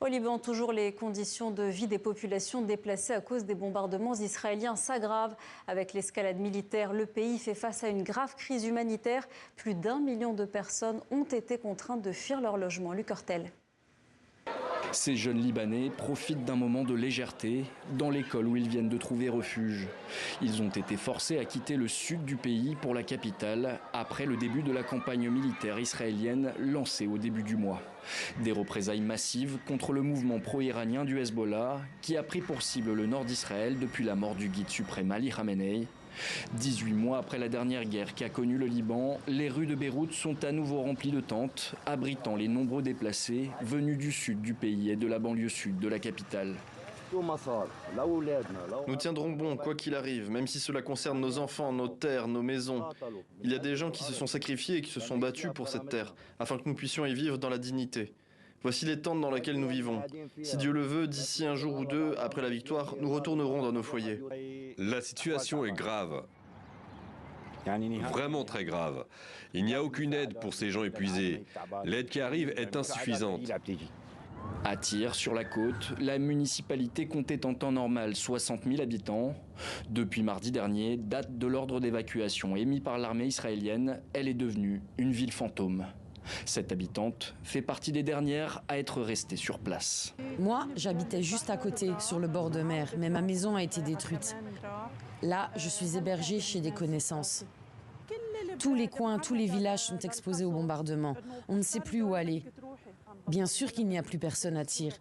Au Liban, toujours les conditions de vie des populations déplacées à cause des bombardements israéliens s'aggravent. Avec l'escalade militaire, le pays fait face à une grave crise humanitaire. Plus d'1 million de personnes ont été contraintes de fuir leur logement. Luc Hortel. Ces jeunes Libanais profitent d'un moment de légèreté dans l'école où ils viennent de trouver refuge. Ils ont été forcés à quitter le sud du pays pour la capitale après le début de la campagne militaire israélienne lancée au début du mois. Des représailles massives contre le mouvement pro-iranien du Hezbollah qui a pris pour cible le nord d'Israël depuis la mort du guide suprême Ali Khamenei. 18 mois après la dernière guerre qui a connu le Liban, les rues de Beyrouth sont à nouveau remplies de tentes, abritant les nombreux déplacés venus du sud du pays et de la banlieue sud de la capitale. Nous tiendrons bon, quoi qu'il arrive, même si cela concerne nos enfants, nos terres, nos maisons. Il y a des gens qui se sont sacrifiés et qui se sont battus pour cette terre, afin que nous puissions y vivre dans la dignité. Voici les tentes dans lesquelles nous vivons. Si Dieu le veut, d'ici un jour ou deux, après la victoire, nous retournerons dans nos foyers. La situation est grave. Vraiment très grave. Il n'y a aucune aide pour ces gens épuisés. L'aide qui arrive est insuffisante. À Tyr, sur la côte, la municipalité comptait en temps normal 60 000 habitants. Depuis mardi dernier, date de l'ordre d'évacuation émis par l'armée israélienne, elle est devenue une ville fantôme. Cette habitante fait partie des dernières à être restée sur place. Moi, j'habitais juste à côté, sur le bord de mer, mais ma maison a été détruite. Là, je suis hébergée chez des connaissances. Tous les coins, tous les villages sont exposés au bombardement. On ne sait plus où aller. Bien sûr qu'il n'y a plus personne à Tyr.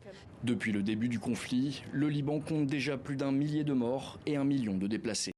Depuis le début du conflit, le Liban compte déjà plus d'1 millier de morts et 1 million de déplacés.